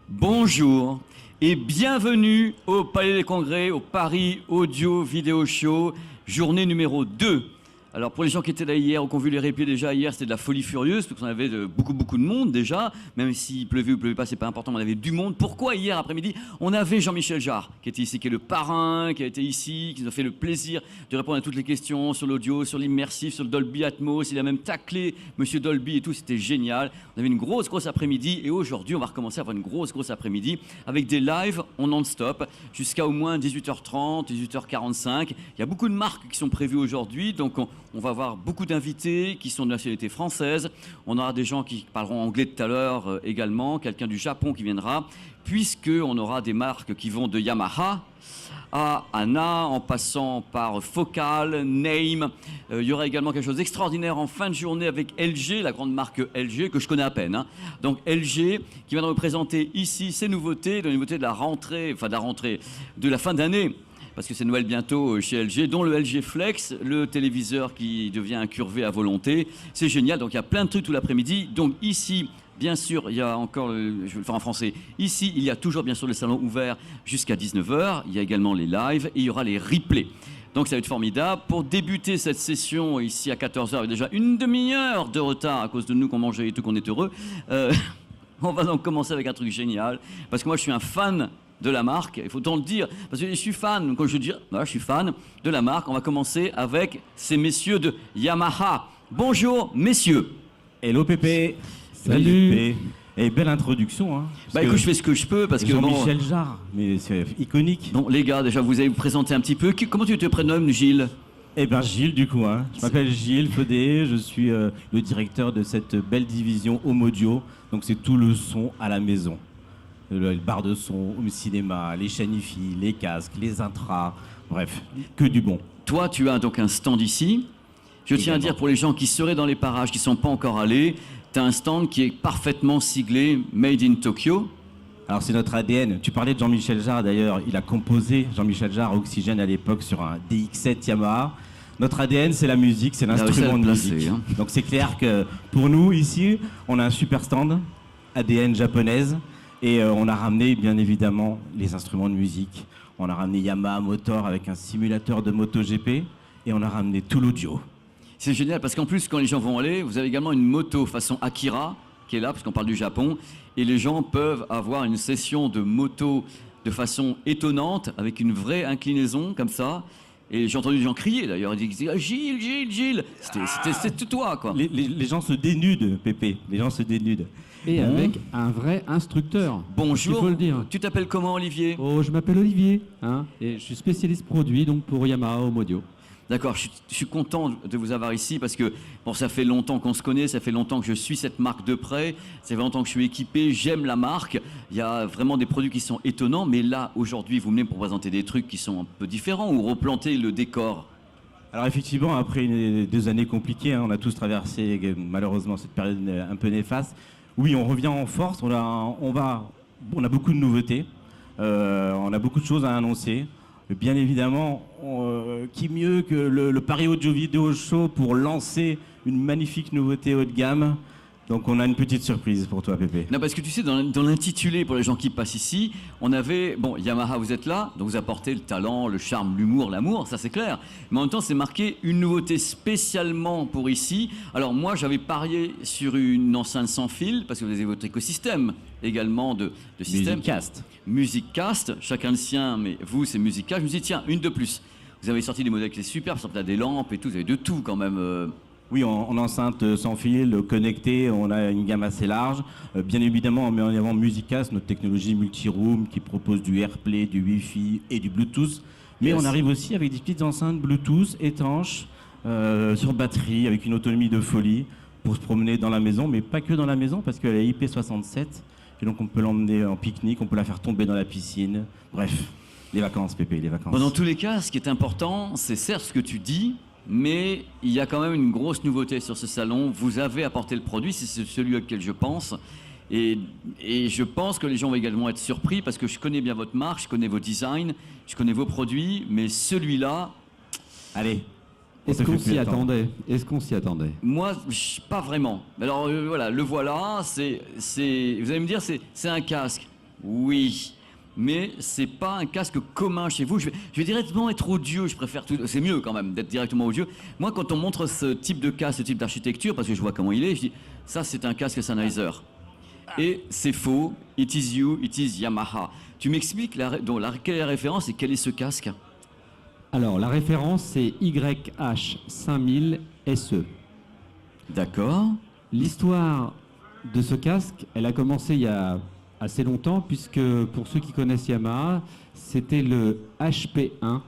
Bonjour et bienvenue au Palais des Congrès, au Paris Audio Vidéo Show, journée numéro 2. Alors pour les gens qui étaient là hier ou qui ont vu les répits déjà hier, c'était de la folie furieuse, parce qu'on avait beaucoup de monde déjà, même s'il pleuvait ou pleuvait pas, c'est pas important, mais on avait du monde. Pourquoi hier après-midi, on avait Jean-Michel Jarre, qui était ici, qui est le parrain, qui a été ici, qui nous a fait le plaisir de répondre à toutes les questions sur l'audio, sur l'immersif, sur le Dolby Atmos, il a même taclé Monsieur Dolby et tout, c'était génial. On avait une grosse après-midi, et aujourd'hui on va recommencer à avoir une grosse après-midi, avec des lives en non-stop, jusqu'à au moins 18h30, 18h45. Il y a beaucoup de marques qui sont prévues aujourd'hui, donc on va avoir beaucoup d'invités qui sont de nationalité française. On aura des gens qui parleront anglais tout à l'heure également, quelqu'un du Japon qui viendra, puisqu'on aura des marques qui vont de Yamaha à Anna, en passant par Focal, Name. Il y aura également quelque chose d'extraordinaire en fin de journée avec LG, la grande marque LG, que je connais à peine, hein. Donc LG, qui viendra nous présenter ici ses nouveautés, les nouveautés de la rentrée, de la fin d'année, parce que c'est Noël bientôt chez LG, dont le LG Flex, le téléviseur qui devient incurvé à volonté. C'est génial, donc il y a plein de trucs tout l'après-midi. Donc ici, bien sûr, il y a encore, je vais le faire en français, ici, il y a toujours bien sûr le salon ouvert jusqu'à 19h, il y a également les lives et il y aura les replays. Donc ça va être formidable. Pour débuter cette session ici à 14h, avec déjà une demi-heure de retard à cause de nous qu'on mangeait et tout, qu'on est heureux, on va donc commencer avec un truc génial, parce que moi je suis un fan de la marque, il faut tant le dire, parce que je suis fan, quand je dis, voilà, je suis fan de la marque. On va commencer avec ces messieurs de Yamaha. Bonjour messieurs. Hello Pépé. Salut Pépé. Et belle introduction, hein. Bah écoute, je fais ce que je peux, parce que Jean-Michel Jarre, mais c'est iconique. Bon les gars, déjà vous allez vous présenter un petit peu. Comment tu te prénommes, Gilles? Eh ben Gilles du coup, hein. Je m'appelle Gilles Feudé, je suis le directeur de cette belle division Home Audio, donc c'est tout le son à la maison. Le bar de son, home cinéma, les chaînes hi-fi, les casques, les intras, bref, que du bon. Toi, tu as donc un stand ici. Je tiens à dire pour les gens qui seraient dans les parages, qui ne sont pas encore allés, tu as un stand qui est parfaitement siglé Made in Tokyo. Alors c'est notre ADN. Tu parlais de Jean-Michel Jarre d'ailleurs, il a composé Jean-Michel Jarre Oxygène à l'époque sur un DX7 Yamaha. Notre ADN c'est la musique, c'est l'instrument de musique. Hein. Donc c'est clair que pour nous ici, on a un super stand, ADN japonaise. Et on a ramené bien évidemment les instruments de musique. On a ramené Yamaha Motor avec un simulateur de MotoGP et on a ramené tout l'audio. C'est génial parce qu'en plus quand les gens vont aller, vous avez également une moto façon Akira qui est là parce qu'on parle du Japon et les gens peuvent avoir une session de moto de façon étonnante avec une vraie inclinaison comme ça. Et j'ai entendu des gens crier d'ailleurs, ils disaient ah, Gilles, Gilles, Gilles. C'était toi quoi. Les gens se dénudent, Pépé, les gens se dénudent. Et avec un vrai instructeur. Bonjour, il faut le dire. Tu t'appelles comment Olivier? Oh, je m'appelle Olivier, hein, et je suis spécialiste produit donc pour Yamaha Home Audio. D'accord, je suis content de vous avoir ici parce que bon, ça fait longtemps qu'on se connaît, ça fait longtemps que je suis cette marque de près, ça fait longtemps que je suis équipé, j'aime la marque, il y a vraiment des produits qui sont étonnants, mais là, aujourd'hui, vous venez pour présenter des trucs qui sont un peu différents ou replanter le décor. Alors effectivement, après 2 années compliquées, hein, on a tous traversé malheureusement cette période un peu néfaste. Oui, on revient en force, on a beaucoup de nouveautés, on a beaucoup de choses à annoncer. Bien évidemment, qui mieux que le Paris Audio Vidéo Show pour lancer une magnifique nouveauté haut de gamme. Donc on a une petite surprise pour toi, Pépé. Non, parce que tu sais, dans l'intitulé, pour les gens qui passent ici, on avait, bon, Yamaha, vous êtes là, donc vous apportez le talent, le charme, l'humour, l'amour, ça c'est clair. Mais en même temps, c'est marqué une nouveauté spécialement pour ici. Alors moi, j'avais parié sur une enceinte sans fil, parce que vous avez votre écosystème également de système. Musicast, chacun le sien, mais vous, c'est Musicast. Je me suis dit, tiens, une de plus. Vous avez sorti des modèles qui sont super, par exemple, des lampes et tout, vous avez de tout quand même. Oui, en enceinte sans fil, connectée, on a une gamme assez large. Bien évidemment, on met en avant Musicast, notre technologie multi-room qui propose du AirPlay, du Wi-Fi et du Bluetooth. Mais on arrive aussi avec des petites enceintes Bluetooth étanches, sur batterie, avec une autonomie de folie pour se promener dans la maison, mais pas que dans la maison, parce qu'elle est IP67. Et donc on peut l'emmener en pique-nique, on peut la faire tomber dans la piscine. Bref, les vacances, Pépé, les vacances. Bon, dans tous les cas, ce qui est important, c'est certes ce que tu dis, mais il y a quand même une grosse nouveauté sur ce salon. Vous avez apporté le produit, c'est celui auquel je pense. Et je pense que les gens vont également être surpris parce que je connais bien votre marque, je connais vos designs, je connais vos produits, mais celui-là... Allez. Est-ce qu'on s'y attendait? Est-ce qu'on s'y attendait? Moi, pas vraiment. Alors voilà, le voilà, vous allez me dire, c'est un casque. Oui, mais c'est pas un casque commun chez vous. Je vais directement être audio, je préfère tout. C'est mieux quand même d'être directement audio. Moi, quand on montre ce type de casque, ce type d'architecture, parce que je vois comment il est, je dis ça, c'est un casque Sennheiser. Et c'est faux. It is you, it is Yamaha. Tu m'expliques quelle est la référence et quel est ce casque? Alors, la référence, c'est YH5000 SE. D'accord. L'histoire de ce casque, elle a commencé il y a assez longtemps, puisque pour ceux qui connaissent Yamaha, c'était le HP1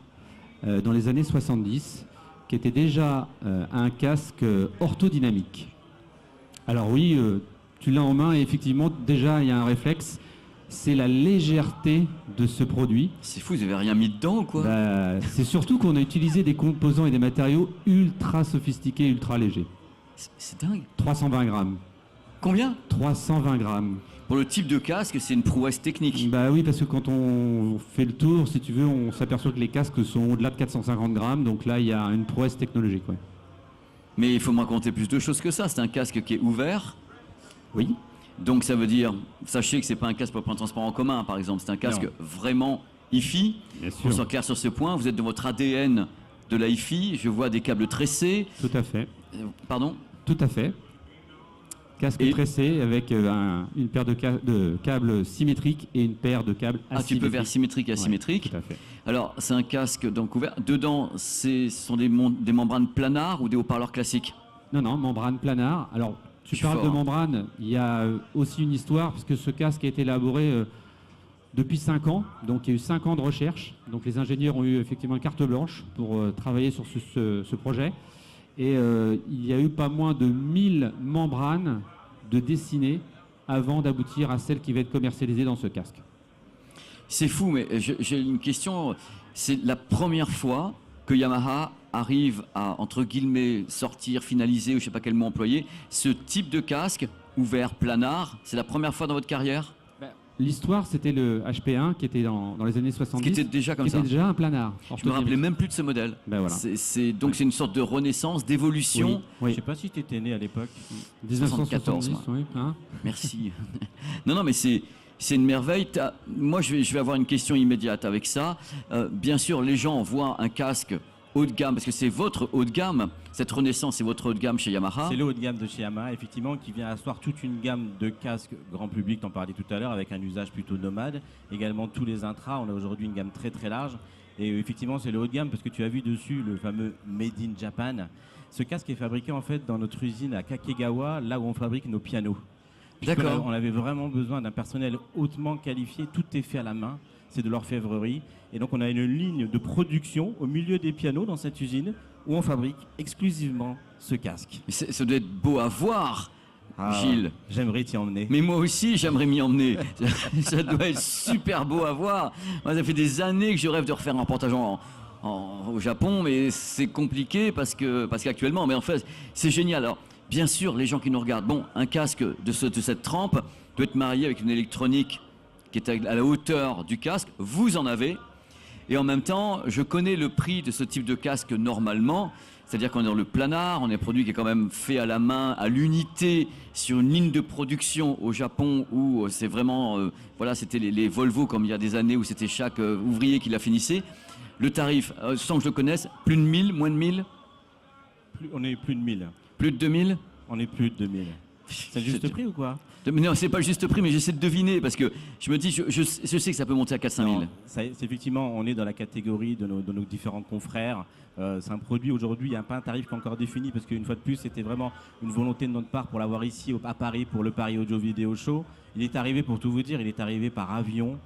dans les années 70, qui était déjà un casque orthodynamique. Alors oui, tu l'as en main et effectivement, déjà, il y a un réflexe, c'est la légèreté de ce produit. C'est fou, vous avez rien mis dedans ou quoi? Bah, c'est surtout qu'on a utilisé des composants et des matériaux ultra sophistiqués, ultra légers. C'est dingue. 320 grammes. Combien? 320 grammes. Pour le type de casque, c'est une prouesse technique. Bah oui, parce que quand on fait le tour, si tu veux, on s'aperçoit que les casques sont au-delà de 450 grammes, donc là, il y a une prouesse technologique. Ouais. Mais il faut me raconter plus de choses que ça. C'est un casque qui est ouvert. Oui. Donc ça veut dire, sachez que c'est pas un casque pour prendre transport en commun, par exemple. C'est un casque Non. vraiment hi-fi. Bien On sûr. soit clair sur ce point. Vous êtes dans votre ADN de la hi-fi. Je vois des câbles tressés. Tout à fait. Pardon? Tout à fait. Casque Et- tressé avec une paire de câbles symétriques et une paire de câbles Ah, tu peux faire symétrique et Ouais, asymétrique. tout à fait. Alors, c'est un casque donc ouvert. Dedans, ce sont des membranes planards ou des haut-parleurs classiques? Non, non, membrane planard. Alors, tu Je suis parles fort, de hein. membrane, il y a aussi une histoire, puisque ce casque a été élaboré depuis 5 ans. Donc, il y a eu 5 ans de recherche. Donc, les ingénieurs ont eu effectivement une carte blanche pour travailler sur ce projet. Et il y a eu pas moins de 1000 membranes de dessinées avant d'aboutir à celle qui va être commercialisée dans ce casque. C'est fou, mais j'ai une question. C'est la première fois que Yamaha arrive à, entre guillemets, sortir, finaliser, ou je sais pas quel mot employer, ce type de casque ouvert, planard. C'est la première fois dans votre carrière? L'histoire, c'était le HP1 qui était dans les années 70. Qui était déjà comme qui ça. était déjà un planard. Je me rappelais même plus de ce modèle. Ben voilà. Donc c'est une sorte de renaissance, d'évolution. Je Oui, sais pas si tu étais né à l'époque. 1970, moi. oui. Hein. Merci. non, mais c'est une merveille. Moi, je vais avoir une question immédiate avec ça. Bien sûr, les gens voient un casque haut de gamme, parce que c'est votre haut de gamme. Cette renaissance, c'est votre haut de gamme chez Yamaha. C'est le haut de gamme de chez Yamaha, effectivement, qui vient asseoir toute une gamme de casques grand public, t'en parlais tout à l'heure, avec un usage plutôt nomade. Également tous les intras, on a aujourd'hui une gamme très très large. Et effectivement, c'est le haut de gamme parce que tu as vu dessus le fameux Made in Japan. Ce casque est fabriqué en fait dans notre usine à Kakegawa, là où on fabrique nos pianos. D'accord. On avait vraiment besoin d'un personnel hautement qualifié, tout est fait à la main, c'est de l'orfèvrerie. Et donc on a une ligne de production au milieu des pianos dans cette usine où on fabrique exclusivement ce casque. Mais ça doit être beau à voir, Gilles. J'aimerais t'y emmener. Mais moi aussi, j'aimerais m'y emmener. Ça doit être super beau à voir. Moi, ça fait des années que je rêve de refaire un reportage au Japon, mais c'est compliqué parce qu'actuellement, mais en fait, c'est génial. Alors, bien sûr, les gens qui nous regardent, bon, un casque de cette trempe doit être marié avec une électronique qui est à la hauteur du casque. Vous en avez. Et en même temps, je connais le prix de ce type de casque normalement. C'est-à-dire qu'on est dans le planard, on est un produit qui est quand même fait à la main, à l'unité, sur une ligne de production au Japon où c'est vraiment, voilà, c'était les Volvo comme il y a des années où c'était chaque ouvrier qui la finissait. Le tarif, sans que je le connaisse, plus de 1000, moins de 1000, On est plus de 1000. plus de 2000. On est plus de 2000. C'est le juste prix ou quoi? Non, c'est pas le juste prix, mais j'essaie de deviner parce que je me dis, je sais que ça peut monter à 4-5 000. Non, c'est effectivement, on est dans la catégorie de nos différents confrères. C'est un produit aujourd'hui, il n'y a pas un tarif qui est encore défini parce qu'une fois de plus, c'était vraiment une volonté de notre part pour l'avoir ici à Paris pour le Paris Audio Video Show. Il est arrivé, pour tout vous dire, il est arrivé par avion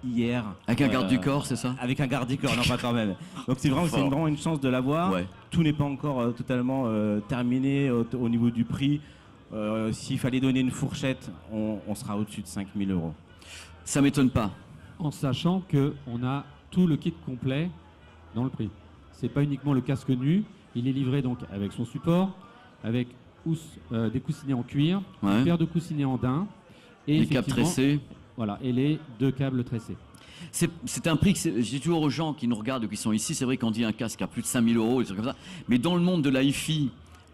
hier. Avec un garde du corps, c'est ça? Avec un garde du corps, non pas quand même. Donc c'est vraiment une chance de l'avoir. Ouais. Tout n'est pas encore totalement terminé au niveau du prix. S'il fallait donner une fourchette, on sera au-dessus de 5 000 €. Ça m'étonne pas. En sachant qu'on a tout le kit complet dans le prix. C'est pas uniquement le casque nu, il est livré donc avec son support, avec des coussinets en cuir, Ouais. une paire de coussinets en daim et Les câbles effectivement, tressés. voilà, et les 2 câbles tressés. C'est un prix que je dis toujours aux gens qui nous regardent ou qui sont ici, c'est vrai qu'on dit un casque à plus de 5 000 €, des trucs comme ça. Mais dans le monde de la hi-fi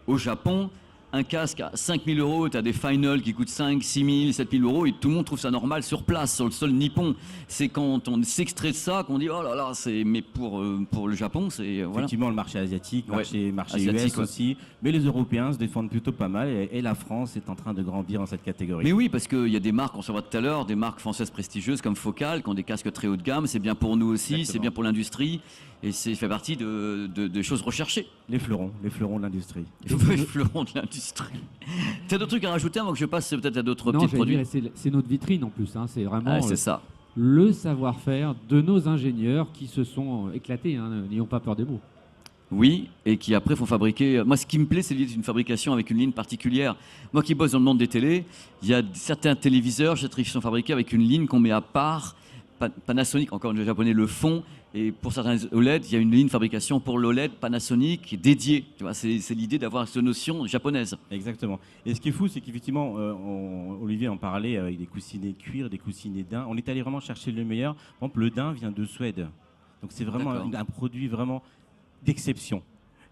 au Japon, un casque à 5 000 euros, tu as des finals qui coûtent 5, 6 000, 7 000 euros, et tout le monde trouve ça normal sur place, sur le sol nippon. C'est quand on s'extrait de ça qu'on dit oh là là, mais pour le Japon, c'est voilà. Effectivement, le marché asiatique, Ouais. marché Asiatique, US ouais. aussi, mais les Européens se défendent plutôt pas mal et la France est en train de grandir dans cette catégorie. Mais oui, parce qu'il y a des marques, on se voit tout à l'heure, des marques françaises prestigieuses comme Focal, qui ont des casques très haut de gamme, c'est bien pour nous aussi, Exactement. c'est bien pour l'industrie, et c'est fait partie de choses recherchées. Les fleurons de l'industrie. Il faut les fleurons de l'industrie. Tu as d'autres trucs à rajouter avant que je passe peut-être à d'autres Non, petits j'allais produits? dire, c'est notre vitrine en plus. Hein, c'est vraiment Ah, c'est ça. le savoir-faire de nos ingénieurs qui se sont éclatés. Hein, n'ayons pas peur des mots. Oui, et qui après font fabriquer. Moi, ce qui me plaît, c'est l'idée d'une fabrication avec une ligne particulière. Moi qui bosse dans le monde des télés, il y a certains téléviseurs qui sont fabriqués avec une ligne qu'on met à part. Panasonic, encore le japonais, le font. Et pour certains OLED, il y a une ligne de fabrication pour l'OLED Panasonic dédiée. Tu vois, c'est l'idée d'avoir cette notion japonaise. Exactement. Et ce qui est fou, c'est qu'effectivement, Olivier en parlait avec des coussinets cuir, des coussinets daim. On est allé vraiment chercher le meilleur. Par exemple, le daim vient de Suède. Donc c'est vraiment D'accord. un produit vraiment d'exception.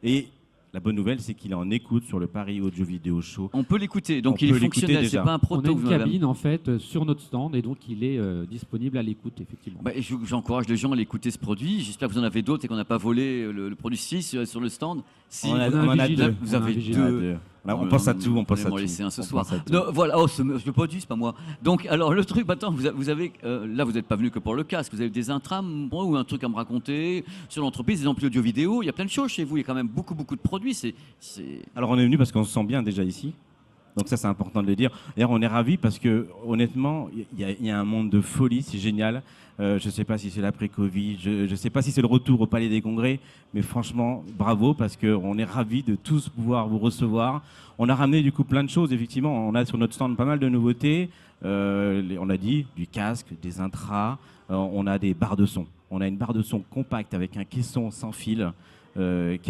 Et la bonne nouvelle, c'est qu'il est en écoute sur le Paris Audio Vidéo Show. On peut l'écouter, donc On il peut est l'écouter fonctionnel, c'est déjà. pas un On a proto. une vous m'avez- cabine en fait sur notre stand et donc il est disponible à l'écoute effectivement. Bah, j'encourage les gens à l'écouter ce produit. J'espère que vous en avez d'autres et qu'on n'a pas volé le produit 6 sur le stand. Si On en a un deux. vigile. vous On a un avez vigile. deux. On pense à tout, on pense à m'en tout. laisser un ce On soir. pense à tout. Non, voilà, oh, je produis, c'est pas moi. Donc, alors, le truc, maintenant, vous avez, là, vous n'êtes pas venu que pour le casque, vous avez des intrams ou un truc à me raconter sur l'entreprise, des amplis audio-vidéo, il y a plein de choses chez vous, il y a quand même beaucoup de produits. Alors on est venu parce qu'on se sent bien déjà ici. Donc ça c'est important de le dire. D'ailleurs on est ravis parce que honnêtement il y a un monde de folie, c'est génial. Je ne sais pas si c'est l'après-Covid, je ne sais pas si c'est le retour au Palais des Congrès, mais franchement bravo parce qu'on est ravis de tous pouvoir vous recevoir. On a ramené du coup plein de choses, effectivement. On a sur notre stand pas mal de nouveautés. On a dit du casque, des intras, on a des barres de son. On a une barre de son compacte avec un caisson sans fil qui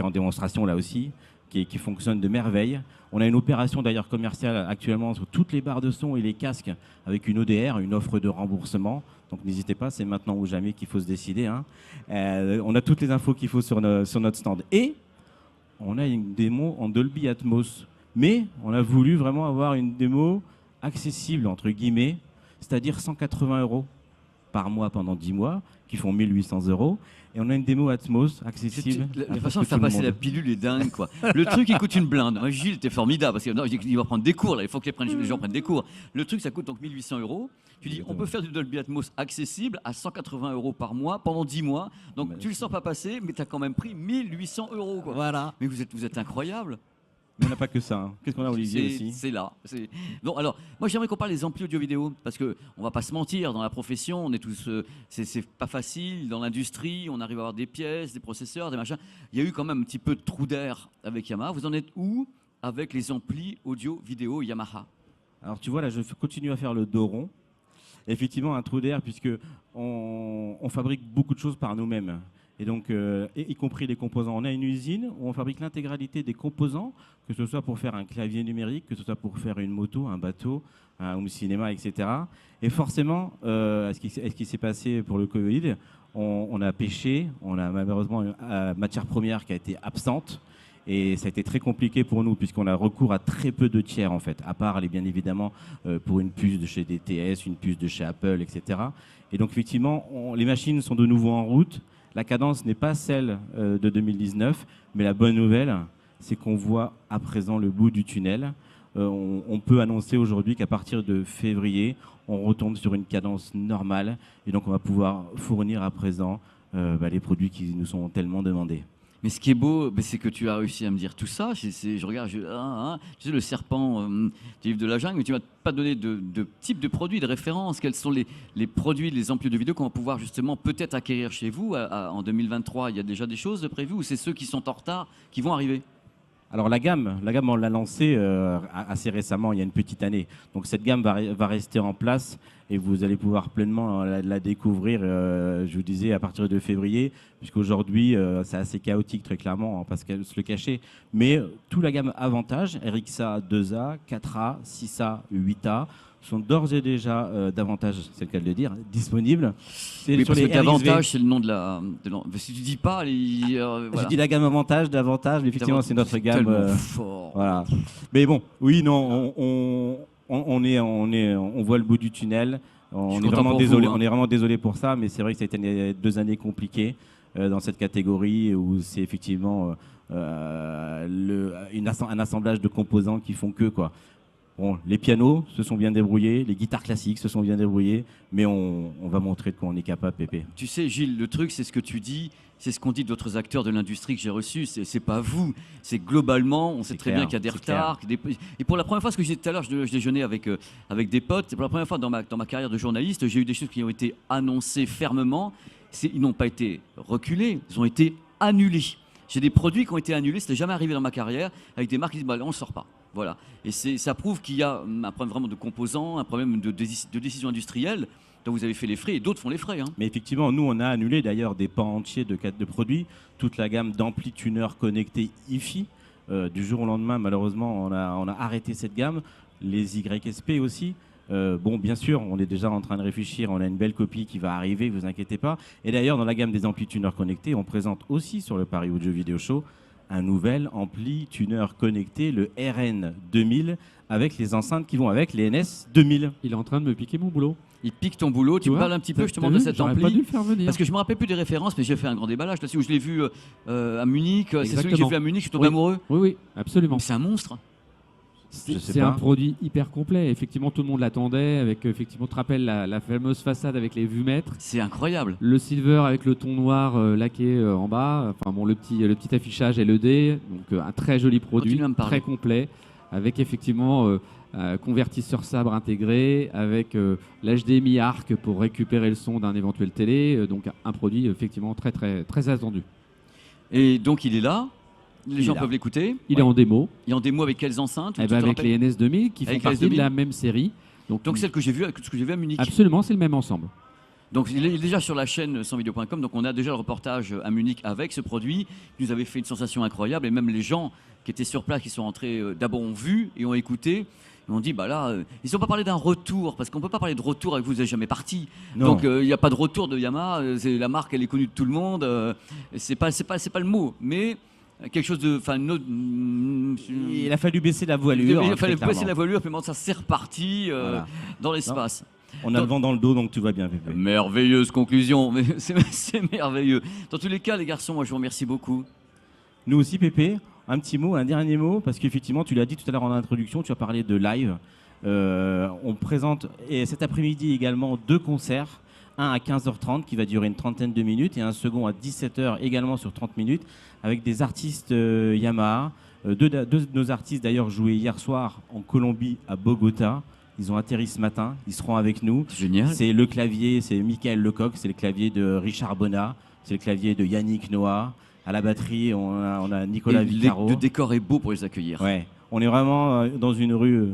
est en démonstration là aussi. Qui fonctionne de merveille. On a une opération d'ailleurs commerciale actuellement sur toutes les barres de son et les casques avec une ODR, une offre de remboursement. Donc n'hésitez pas, c'est maintenant ou jamais qu'il faut se décider. Hein. On a toutes les infos qu'il faut sur notre stand. Et on a une démo en Dolby Atmos. Mais on a voulu vraiment avoir une démo accessible, entre guillemets, c'est-à-dire 180 € par mois pendant 10 mois, qui font 1 800 €. Et on a une démo Atmos accessible. La à façon peu de faire tout le passer la monde. pilule est dingue, quoi. Le truc, il coûte une blinde. Moi, Gilles, t'es formidable, parce qu'il va prendre des cours, là. Il faut que les gens prennent des cours. Le truc, ça coûte donc 1 800 €. Tu dis, on peut faire du Dolby Atmos accessible à 180 € par mois pendant 10 mois. Donc, tu le sens pas passer, mais tu as quand même pris 1 800 €, quoi. Voilà. Mais vous êtes incroyable. Mais on n'a pas que ça. Hein. Qu'est-ce qu'on a, Olivier, aussi? C'est là. Bon, alors, moi, j'aimerais qu'on parle des amplis audio-vidéo, parce qu'on ne va pas se mentir, dans la profession, on est tous. C'est pas facile, dans l'industrie, on arrive à avoir des pièces, des processeurs, des machins. Il y a eu quand même un petit peu de trou d'air avec Yamaha. Vous en êtes où avec les amplis audio-vidéo Yamaha? Alors tu vois, là, je continue à faire le dos rond. Effectivement, un trou d'air, puisque on fabrique beaucoup de choses par nous-mêmes. Et donc, y compris les composants. On a une usine où on fabrique l'intégralité des composants, que ce soit pour faire un clavier numérique, que ce soit pour faire une moto, un bateau, un home cinéma, etc. Et forcément, ce qui s'est passé pour le Covid, on a pêché, on a malheureusement une matière première qui a été absente. Et ça a été très compliqué pour nous puisqu'on a recours à très peu de tiers en fait, à part bien évidemment pour une puce de chez DTS, une puce de chez Apple, etc. Et donc effectivement, les machines sont de nouveau en route. La cadence n'est pas celle de 2019, mais la bonne nouvelle, c'est qu'on voit à présent le bout du tunnel. On peut annoncer aujourd'hui qu'à partir de février, on retourne sur une cadence normale et donc on va pouvoir fournir à présent les produits qui nous sont tellement demandés. Mais ce qui est beau, c'est que tu as réussi à me dire tout ça. Je regarde, tu sais, le serpent du livre de la jungle, mais tu m'as pas donné de type de produits, de référence. Quels sont les produits, les amplis de vidéo qu'on va pouvoir justement peut-être acquérir chez vous en 2023? Il y a déjà des choses de prévues ou c'est ceux qui sont en retard qui vont arriver? Alors la gamme, on l'a lancée assez récemment, il y a une petite année. Donc cette gamme va rester en place et vous allez pouvoir pleinement la découvrir, je vous disais, à partir de février, puisqu'aujourd'hui c'est assez chaotique très clairement, on va pas se le cacher. Mais toute la gamme Avantage, RXA 2A, 4A, 6A, 8A, sont d'ores et déjà davantage, c'est le cas de le dire, disponibles. C'est Oui, sur parce que les davantage, c'est le nom de la. Si tu dis pas, J'ai voilà. dit la gamme avantage, davantage, mais effectivement, c'est notre gamme. Tellement fort. Voilà. Mais bon, oui, non, on voit le bout du tunnel. On est vraiment désolé. Vous, hein. On est vraiment désolé pour ça, mais c'est vrai que ça a été 2 années compliquées dans cette catégorie où c'est effectivement un assemblage de composants qui font que quoi. Bon, les pianos se sont bien débrouillés, les guitares classiques se sont bien débrouillés, mais on va montrer de quoi on est capable, Pépé. Tu sais, Gilles, le truc, c'est ce que tu dis, c'est ce qu'ont dit d'autres acteurs de l'industrie que j'ai reçus. C'est pas vous, c'est globalement, on sait très bien qu'il y a des retards. Et pour la première fois, ce que je disais tout à l'heure, je déjeunais avec des potes, c'est pour la première fois dans ma carrière de journaliste, j'ai eu des choses qui ont été annoncées fermement. Ils n'ont pas été reculés, ils ont été annulés. J'ai des produits qui ont été annulés, c'était jamais arrivé dans ma carrière, avec des marques qui disent bah, on ne sort pas. Voilà. Et ça prouve qu'il y a un problème vraiment de composants, un problème de décision industrielle dont vous avez fait les frais et d'autres font les frais. Hein. Mais effectivement, nous, on a annulé d'ailleurs des pans entiers de produits, toute la gamme d'ampli tuners connectés hi-fi. Du jour au lendemain, malheureusement, on a arrêté cette gamme. Les YSP aussi. Bon, bien sûr, on est déjà en train de réfléchir. On a une belle copie qui va arriver, vous inquiétez pas. Et d'ailleurs, dans la gamme des ampli tuners connectés, on présente aussi sur le Paris Audio Video Show un nouvel ampli tuner connecté, le RN 2000, avec les enceintes qui vont avec les NS 2000. Il est en train de me piquer mon boulot. Il pique ton boulot, tu me parles un petit peu justement de cet J'aurais pas dû ampli. le faire venir. Parce que je me rappelle plus des références, mais j'ai fait un grand déballage là-dessus où je l'ai vu à Munich. C'est celui que j'ai Exactement. vu à Munich, je suis tombé Oui. amoureux. Oui, oui, absolument. C'est un monstre. Je sais C'est pas. un produit hyper complet. Effectivement, tout le monde l'attendait. Avec, effectivement, tu te rappelles la fameuse façade avec les vumètres. C'est incroyable. Le silver avec le ton noir laqué en bas. Enfin bon, le petit affichage LED. Donc un très joli produit, Continue à me parler. très complet, avec effectivement convertisseur sabre intégré, avec l'HDMI ARC pour récupérer le son d'un éventuel télé. Donc un produit effectivement très très très attendu. Et donc il est là. Les Il gens est là. peuvent l'écouter. Il est en démo. Il est en démo avec quelles enceintes Eh tu ben, te avec rappelles les NS2000 qui font Avec les partie de NS2000. la même série. Donc celle que j'ai vue, ce que j'ai vu à Munich. Absolument, c'est le même ensemble. Donc il est déjà sur la chaîne sansvideo.com, donc on a déjà le reportage à Munich avec ce produit qui nous avait fait une sensation incroyable et même les gens qui étaient sur place, qui sont rentrés d'abord ont vu et ont écouté. Et on dit bah là, ils n'ont pas parlé d'un retour parce qu'on peut pas parler de retour avec vous n'êtes jamais parti. Non. Donc il n'y a pas de retour de Yamaha. La marque elle est connue de tout le monde. C'est pas le mot, mais quelque chose de, enfin, Il a fallu baisser la voilure. il hein, fallait très baisser clairement. la voilure, puis maintenant ça s'est reparti Voilà. dans l'espace. On a le vent dans le dos, donc tout va bien, Pépé. Merveilleuse conclusion, mais c'est merveilleux. Dans tous les cas, les garçons, moi je vous remercie beaucoup. Nous aussi, Pépé, un petit mot, un dernier mot, parce qu'effectivement, tu l'as dit tout à l'heure en introduction, tu as parlé de live. On présente et cet après-midi également 2 concerts. Un à 15h30 qui va durer une trentaine de minutes et un second à 17h également sur 30 minutes avec des artistes Yamaha. Deux de nos artistes d'ailleurs jouaient hier soir en Colombie à Bogota. Ils ont atterri ce matin, ils seront avec nous. C'est génial. C'est le clavier, c'est Michael Lecoq, c'est le clavier de Richard Bonnat, c'est le clavier de Yannick Noah. À la batterie, on a Nicolas Vicaro. Le décor est beau pour les accueillir. Ouais, on est vraiment dans une rue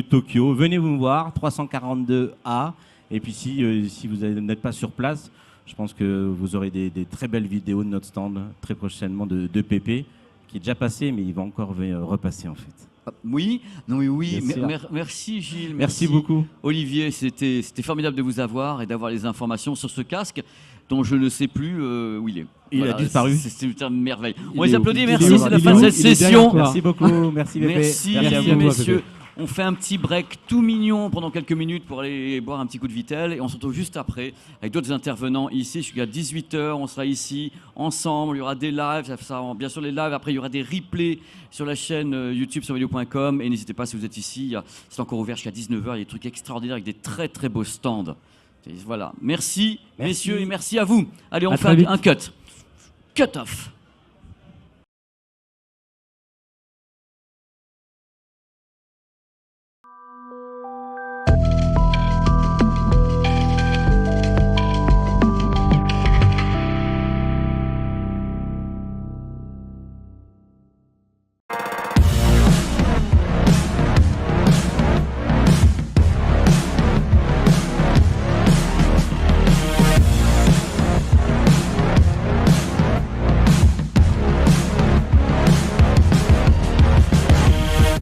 Tokyo. Venez vous voir, 342A. Et puis si vous n'êtes pas sur place, je pense que vous aurez des très belles vidéos de notre stand très prochainement de Pépé, qui est déjà passé, mais il va encore repasser en fait. Oui, non mais oui, Bien sûr. merci Gilles. Merci beaucoup. Olivier, c'était formidable de vous avoir et d'avoir les informations sur ce casque dont je ne sais plus où il est. Il a disparu. C'est une merveille. Il On les est où applaudit, Il merci, est où c'est la Il fin est de où cette Il est derrière session. toi. Merci beaucoup, merci Pépé. Merci, à vous. messieurs. Pépé. On fait un petit break tout mignon pendant quelques minutes pour aller boire un petit coup de Vittel et on se retrouve juste après avec d'autres intervenants ici jusqu'à 18h. On sera ici ensemble. Il y aura des lives, bien sûr les lives. Après, il y aura des replays sur la chaîne YouTube sansvideo.com et n'hésitez pas si vous êtes ici. C'est encore ouvert jusqu'à 19h. Il y a des trucs extraordinaires avec des très très beaux stands. Et voilà. Merci, messieurs et merci à vous. Allez, on À fait très vite. un cut. Cut off.